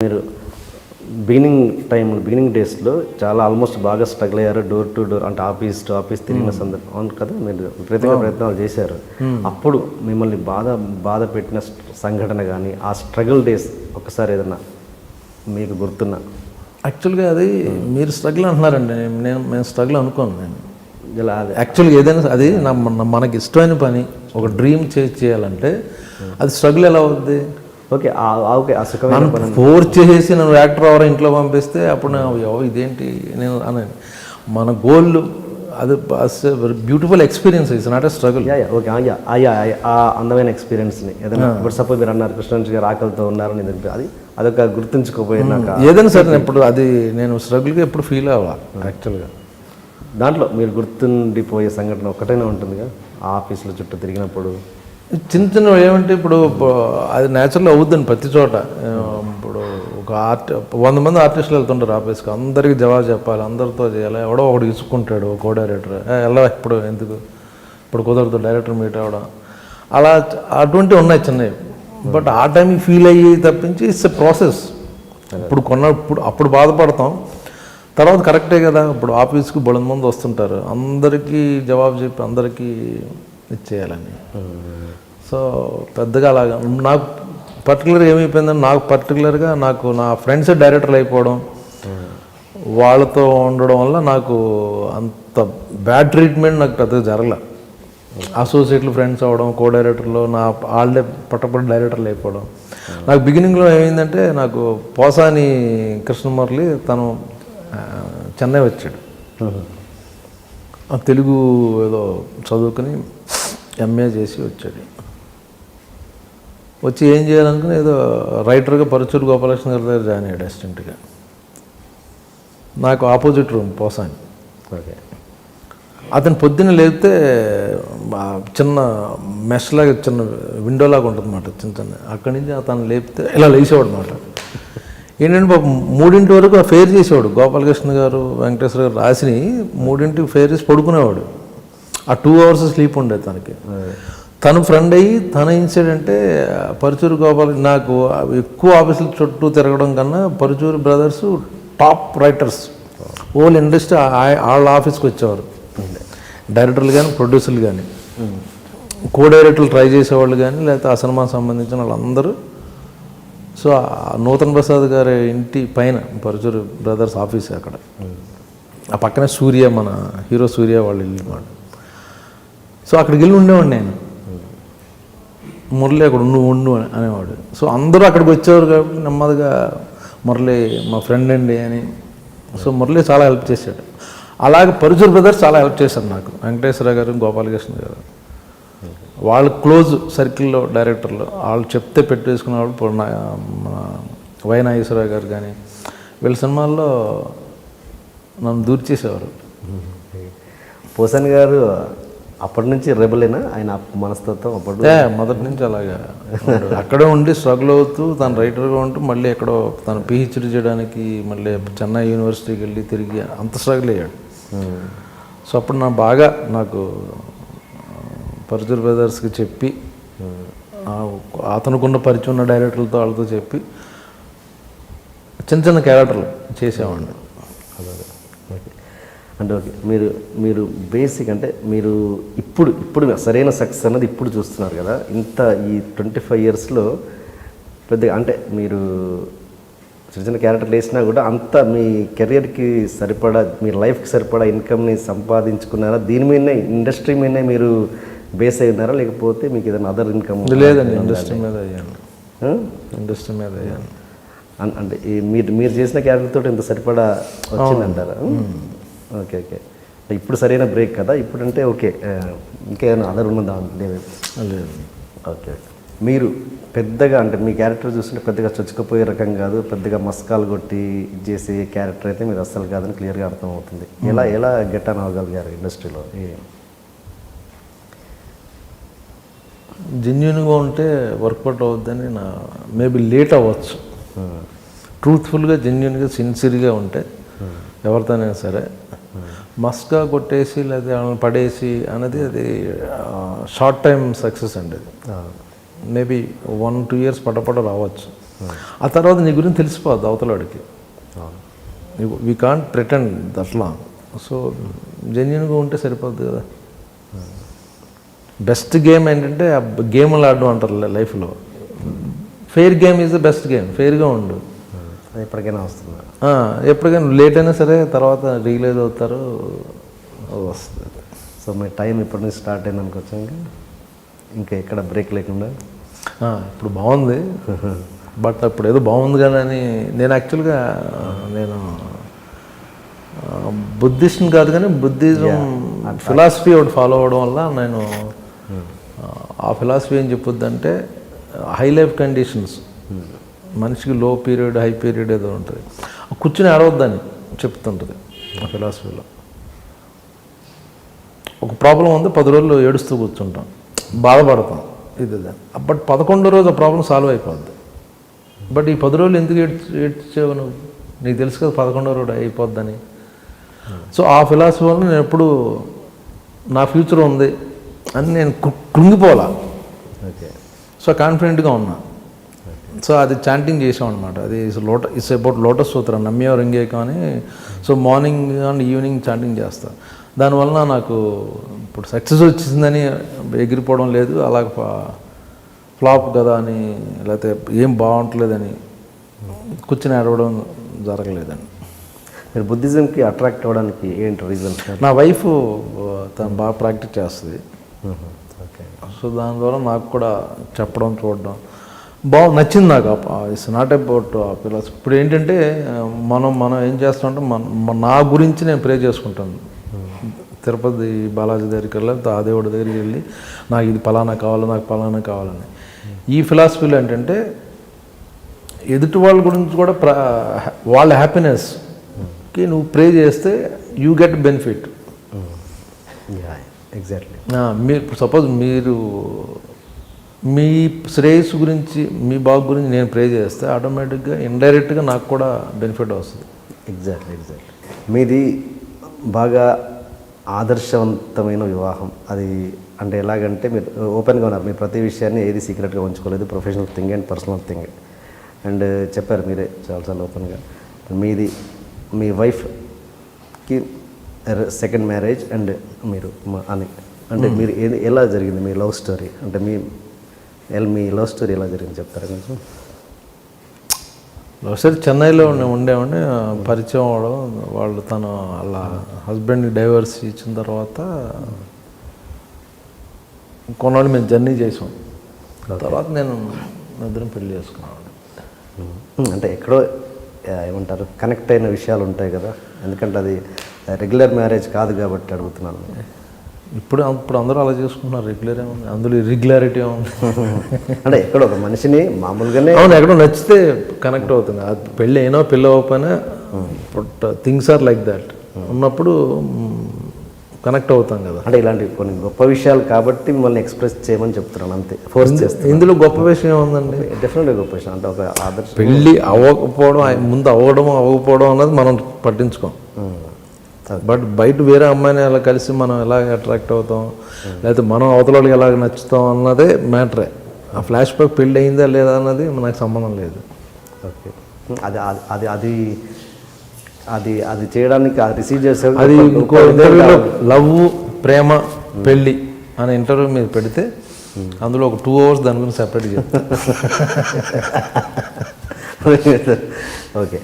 మీరు బిగినింగ్ డేస్లో చాలా ఆల్మోస్ట్ బాగా స్ట్రగుల్ అయ్యారు, డోర్ టు డోర్ అంటే ఆఫీస్ టు ఆఫీస్ తిరిగిన సందర్భం అవును కదా, మీరు విపరీతంగా ప్రయత్నాలు చేశారు. అప్పుడు మిమ్మల్ని బాధ పెట్టిన సంఘటన కానీ ఆ స్ట్రగుల్ డేస్ ఒకసారి ఏదన్నా మీకు గుర్తున్నా? యాక్చువల్గా అది మీరు స్ట్రగుల్ అంటున్నారండి, మేము స్ట్రగుల్ అనుకోను. నేను ఇలా అది యాక్చువల్గా ఏదైనా అది మనకి ఇష్టమైన పని, ఒక డ్రీమ్ చేయాలంటే అది స్ట్రగుల్ ఎలా అవుద్ది? ఓకే ఓకే ఆ సుఖమైన పని ఫోర్స్ చేసేసి నన్ను యాక్టర్ ఎవరో ఇంట్లో పంపిస్తే అప్పుడు ఇదేంటి నేను అన్నాను. మన గోల్ అది beautiful experience, it's not a struggle. Okay ఆ అందమైన ఎక్స్పీరియన్స్ని ఏదైనా ఇప్పుడు సపోజ్ మీరు అన్నారు కృష్ణాంజీ గారు ఆకలితో ఉన్నారని అది అదొక గుర్తుంచుకోపోయినాక ఏదైనా సరే ఇప్పుడు అది నేను స్ట్రగుల్గా ఎప్పుడు ఫీల్ అవ్వాలి. యాక్చువల్గా దాంట్లో మీరు గుర్తుండిపోయే సంఘటన ఒక్కటైనా ఉంటుందిగా, ఆ ఆఫీసులో చుట్టూ తిరిగినప్పుడు చిన్న ఏమంటే ఇప్పుడు అది న్యాచురల్ అవుద్దండి ప్రతి చోట. ఇప్పుడు ఒక 100 మంది ఆర్టిస్టులు వెళ్తుంటారు ఆఫీస్కి, అందరికీ జవాబు చెప్పాలి, అందరితో చేయాలి. ఎవడో ఒకడు ఇసుక్కుంటాడు కో డైరెక్టర్, ఎలా ఇప్పుడు ఎందుకు ఇప్పుడు కుదరదు డైరెక్టర్ మీట్ అవ్వడం, అలా అటువంటివి ఉన్నాయి చిన్నవి. బట్ ఆ టైంకి ఫీల్ అయ్యి తప్పించి ఇట్స్ ఎ ప్రాసెస్. అప్పుడు బాధపడతాం, తర్వాత కరెక్టే కదా. ఇప్పుడు ఆఫీస్కి బొలంది మంది వస్తుంటారు, అందరికీ జవాబు చెప్పి అందరికీ ఇచ్చేయాలని. సో పెద్దగా అలాగా నాకు పర్టికులర్గా ఏమైపోయిందని నాకు నా ఫ్రెండ్స్ డైరెక్టర్లు అయిపోవడం, వాళ్ళతో ఉండడం వల్ల నాకు అంత బ్యాడ్ ట్రీట్మెంట్ నాకు పెద్దగా జరగలే. అసోసియేట్లు ఫ్రెండ్స్ అవ్వడం, కో డైరెక్టర్లు నా వాళ్ళే పట్టపడి డైరెక్టర్లు అయిపోవడం. నాకు బిగినింగ్లో ఏమైందంటే నాకు పోసాని కృష్ణమురళి తను చెన్నై వచ్చాడు, తెలుగు ఏదో చదువుకుని ఎంఏ చేసి వచ్చాడు. వచ్చి ఏం చేయాలనుకుని ఏదో రైటర్గా పరుచూరు గోపాలకృష్ణ గారి దగ్గర జాయిన్ అయ్యాడు అసిస్టెంట్గా. నాకు ఆపోజిట్ రూమ్ పోసాని. ఓకే, అతను పొద్దున్న లేపితే చిన్న మెష్లాగా చిన్న విండోలాగా ఉంటుంది అన్నమాట, చిన్న అక్కడి నుంచి అతను లేపితే ఇలా లేచేవాడు అనమాట. ఏంటంటే పాపం 3 వరకు ఫెయిర్ చేసేవాడు. గోపాలకృష్ణ గారు వెంకటేశ్వర గారు రాసిని 3 ఫెయిర్ చేసి పడుకునేవాడు. ఆ 2 hours స్లీప్ ఉండేది తనకి. తను ఫ్రెండ్ అయ్యి తన ఇన్సిడెంటే పరుచూరు గోపాల్. నాకు ఎక్కువ ఆఫీసుల చుట్టూ తిరగడం కన్నా Paruchuri brothers top writers all industry వాళ్ళ ఆఫీస్కి వచ్చేవారు, డైరెక్టర్లు కానీ ప్రొడ్యూసర్లు కానీ కో డైరెక్టర్లు ట్రై చేసేవాళ్ళు కానీ లేకపోతే ఆ సినిమాకి సంబంధించిన వాళ్ళందరూ. సో నూతన్ ప్రసాద్ గారి ఇంటి పైన పరుచూరు బ్రదర్స్ ఆఫీస్ అక్కడ, ఆ పక్కనే సూర్య, మన హీరో సూర్య వాళ్ళు ఇల్లు మాట. సో అక్కడికి వెళ్ళి ఉండేవాడు నేను. మురళి అక్కడ ఉండు అనేవాడు. సో అందరూ అక్కడికి వచ్చేవారు కాబట్టి నెమ్మదిగా మురళి మా ఫ్రెండ్ అండి అని. సో మురళి చాలా హెల్ప్ చేశాడు. అలాగే పరుచూరు బ్రదర్స్ చాలా హెల్ప్ చేశారు నాకు, వెంకటేశ్వర గారు, గోపాలకృష్ణ గారు. వాళ్ళు క్లోజ్ సర్కిల్లో డైరెక్టర్లు, వాళ్ళు చెప్తే పెట్టేసుకునేవాళ్ళు. ఇప్పుడు మన వై నాగేశ్వరరావు గారు కానీ వీళ్ళ సినిమాల్లో నన్ను దూరి చేసేవారు. పోసాని గారు అప్పటి నుంచి రెబలేనా ఆయన మనస్తత్వం? అప్పుడు మొదటి నుంచి అలాగా అక్కడే ఉండి స్ట్రగుల్ అవుతూ తను రైటర్గా ఉంటూ మళ్ళీ ఎక్కడో తను పిహెచ్డీ చేయడానికి మళ్ళీ చెన్నై యూనివర్సిటీకి వెళ్ళి తిరిగి అంత స్ట్రగుల్ అయ్యాడు. సో అప్పుడు నాకు పరుచూరు బ్రదర్స్కి చెప్పి అతనుకున్న పరిచయం ఉన్న డైరెక్టర్లతో వాళ్ళతో చెప్పి చిన్న క్యారెక్టర్లు చేసేవాడిని. అంటే ఓకే, మీరు బేసిక్ అంటే మీరు ఇప్పుడు సరైన సక్సెస్ అన్నది ఇప్పుడు చూస్తున్నారు కదా. ఇంత ఈ 25 yearsలో పెద్దగా అంటే మీరు చిన్న క్యారెక్టర్లు వేసినా కూడా అంత మీ కెరియర్కి సరిపడా, మీ లైఫ్కి సరిపడా ఇన్కమ్ని సంపాదించుకున్నారా? దీని మీదనే ఇండస్ట్రీ మీదనే మీరు బేస్ అయి ఉన్నారా, లేకపోతే మీకు ఏదైనా అదర్ ఇన్కమ్? లేదండి, ఇండస్ట్రీ మీద అయ్యాను. అంటే మీరు చేసిన క్యారెక్టర్ ఇంత సరిపడా వచ్చిందంటారా? ఓకే, ఇప్పుడు సరైన బ్రేక్ కదా ఇప్పుడు అంటే. ఓకే, ఇంకేమైనా అదర్ ఉన్నదా? లేదు. ఓకే, మీరు పెద్దగా అంటే మీ క్యారెక్టర్ చూస్తుంటే పెద్దగా చొచ్చుకుపోయే రకం కాదు, పెద్దగా మస్కాలు కొట్టి చేసే క్యారెక్టర్ అయితే మీరు అస్సలు కాదని క్లియర్గా అర్థమవుతుంది. ఎలా గెట్ ఆన్ అవ్వగలిగారు ఇండస్ట్రీలో? జెన్యూన్గా ఉంటే వర్కౌట్ అవుద్దని మేబీ లేట్ అవ్వచ్చు. ట్రూత్ఫుల్గా, జెన్యూన్గా, సిన్సియర్గా ఉంటే ఎవరితోనైనా సరే. మస్కా కొట్టేసి లేదా పడేసి అనేది అది షార్ట్ టైం సక్సెస్ అండి. అది మేబీ 1-2 years పటపట రావచ్చు. ఆ తర్వాత నీ గురించి తెలిసిపోద్ది అవతలవాడికి. అవును. వీ కాంట్ ప్రిటెండ్ అట్లా. సో జెన్యున్గా ఉంటే సరిపోద్ది కదా. బెస్ట్ గేమ్ ఏంటంటే గేమ్లు ఆడడం అంటారు లైఫ్లో. Fair game is the best game. ఫెయిర్గా ఉండు. అది ఎప్పటికైనా వస్తుంది. ఎప్పటికైనా లేట్ అయినా సరే తర్వాత రియలైజ్ అవుతారు, వస్తుంది. సో మీ టైం ఇప్పటి నుంచి స్టార్ట్ అయింది అనుకోవచ్చు, ఇంకా ఎక్కడ బ్రేక్ లేకుండా. ఇప్పుడు బాగుంది, బట్ అప్పుడు ఏదో బాగుంది కదా అని. నేను యాక్చువల్గా నేను బుద్ధిస్ట్ని కాదు కానీ బుద్ధిజం ఫిలాసఫీ ఒకటి ఫాలో అవ్వడం వల్ల నేను ఆ ఫిలాసఫీ ఏం చెప్పుద్దంటే హై లైఫ్ కండిషన్స్, మనిషికి లో పీరియడ్ హై పీరియడ్ ఏదో ఉంటుంది, కూర్చుని ఆడవద్దని చెప్తుంటుంది ఆ ఫిలాసఫీలో. ఒక ప్రాబ్లం ఉంది, 10 రోజులు ఏడుస్తూ కూర్చుంటాం, బాధపడతాం, ఇది బట్ 11వ రోజు ఆ ప్రాబ్లం సాల్వ్ అయిపోద్ది. బట్ ఈ 10 రోజులు ఎందుకు ఏడ్చావు నువ్వు? నీకు తెలుసు కదా 11వ రోజు అయిపోద్దని. సో ఆ ఫిలాసఫీ వల్ల నేను ఎప్పుడు నా ఫ్యూచర్ ఉంది అని నేను కృంగిపోలా. ఓకే. సో కాన్ఫిడెంట్గా ఉన్నా. సో అది చాంటింగ్ చేసాం అనమాట. అది ఇట్స్ అబౌట్ లోటస్ సూత్రం, నమ్యో రింగేకం అని. So morning and evening chanting చేస్తా. దానివల్ల నాకు ఇప్పుడు సక్సెస్ వచ్చిందని ఎగిరిపోవడం లేదు, అలాగ ఫ్లాప్ కదా అని, లేకపోతే ఏం బాగుంటలేదని కూర్చుని ఆడవడం జరగలేదండి. మీరు బుద్ధిజంకి అట్రాక్ట్ అవ్వడానికి ఏంటి రీజన్? నా వైఫ్ తను బాగా ప్రాక్టీస్ చేస్తుంది. ఓకే. సో దాని ద్వారా నాకు కూడా చెప్పడం చూడడం నచ్చింది నాకు. It's not about philosophy. ఇప్పుడు ఏంటంటే మనం ఏం చేస్తామంటే నా గురించి నేను ప్రే చేసుకుంటాను. తిరుపతి బాలాజీ దగ్గరికి వెళ్ళి, ఆ దేవుడి దగ్గరికి వెళ్ళి నాకు ఇది ఫలానా కావాలి, నాకు ఫలానా కావాలని. ఈ ఫిలాసఫీలో ఏంటంటే ఎదుటి వాళ్ళ గురించి కూడా వాళ్ళ హ్యాపీనెస్కి నువ్వు ప్రే చేస్తే యూ గెట్ బెనిఫిట్. ఎగ్జాక్ట్లీ. మీరు సపోజ్ మీరు మీ శ్రేయస్సు గురించి, మీ బాగు గురించి నేను ప్రే చేస్తే ఆటోమేటిక్గా ఇండైరెక్ట్గా నాకు కూడా బెనిఫిట్ వస్తుంది. ఎగ్జాక్ట్లీ. మీది బాగా ఆదర్శవంతమైన వివాహం. అది అంటే ఎలాగంటే మీరు ఓపెన్గా ఉన్నారు, మీరు ప్రతి విషయాన్ని ఏది సీక్రెట్గా ఉంచుకోలేదు, professional thing and personal thing. And చెప్పారు మీరే చాలాసార్లు ఓపెన్గా. మీది మీ వైఫ్కి సెకండ్ మ్యారేజ్ అండ్ మీరు అని అంటే మీరు ఎలా జరిగింది మీ లవ్ స్టోరీ? అంటే మీ లవ్ స్టోరీ ఎలా జరిగింది చెప్తారా కొంచెం? ఒకసారి చెన్నైలో ఉండేవాడిని, పరిచయం అవడం, వాళ్ళు తన వాళ్ళ హస్బెండ్ని డైవర్స్ ఇచ్చిన తర్వాత కొన్నాళ్ళు మేము జర్నీ చేసాం. తర్వాత నేను ఇద్దరం పెళ్లి చేసుకున్నాను. అంటే ఎక్కడో ఏమంటారు కనెక్ట్ అయిన విషయాలు ఉంటాయి కదా, ఎందుకంటే అది రెగ్యులర్ మ్యారేజ్ కాదు కాబట్టి అడుగుతున్నాను. ఇప్పుడు అందరూ అలా చేసుకుంటున్నారు. రెగ్యులర్ ఏముంది అందులో, ఇర్రెగ్యులారిటీ ఏముంది? అంటే ఎక్కడో ఒక మనిషిని మామూలుగానే అవును, ఎక్కడో నచ్చితే కనెక్ట్ అవుతుంది. అది పెళ్ళి అయినా పెళ్ళి అవ్వకపోయినా but things are like that ఉన్నప్పుడు కనెక్ట్ అవుతాం కదా. అంటే ఇలాంటి కొన్ని గొప్ప విషయాలు కాబట్టి మిమ్మల్ని ఎక్స్ప్రెస్ చేయమని చెప్తున్నాను, అంతే. ఫోర్స్ చేస్తాను. ఇందులో గొప్ప విషయం ఏముందండి? డెఫినెట్గా గొప్ప విషయం. అంటే ఒక ఆదర్శ పెళ్ళి అవ్వకపోవడం, ముందు అవ్వకపోవడం అన్నది మనం పట్టించుకోం. బట్ బయట వేరే అమ్మాయిని అలా కలిసి మనం ఎలా అట్రాక్ట్ అవుతాం, లేకపోతే మనం అవతల వాళ్ళకి ఎలాగ నచ్చుతాం అన్నదే మ్యాటరే. ఆ ఫ్లాష్ బ్యాక్ పెళ్ళి అయిందా లేదా అన్నది మనకు సంబంధం లేదు. ఓకే. అది అది అది అది అది చేయడానికి అది రిసీవ్ చేసే అది ఇంకో ఇంటర్వ్యూలో లవ్, ప్రేమ, పెళ్ళి అనే ఇంటర్వ్యూ మీద పెడితే అందులో ఒక 2 hours దాని గురించి సెపరేట్ చెప్తాను. ఓకే.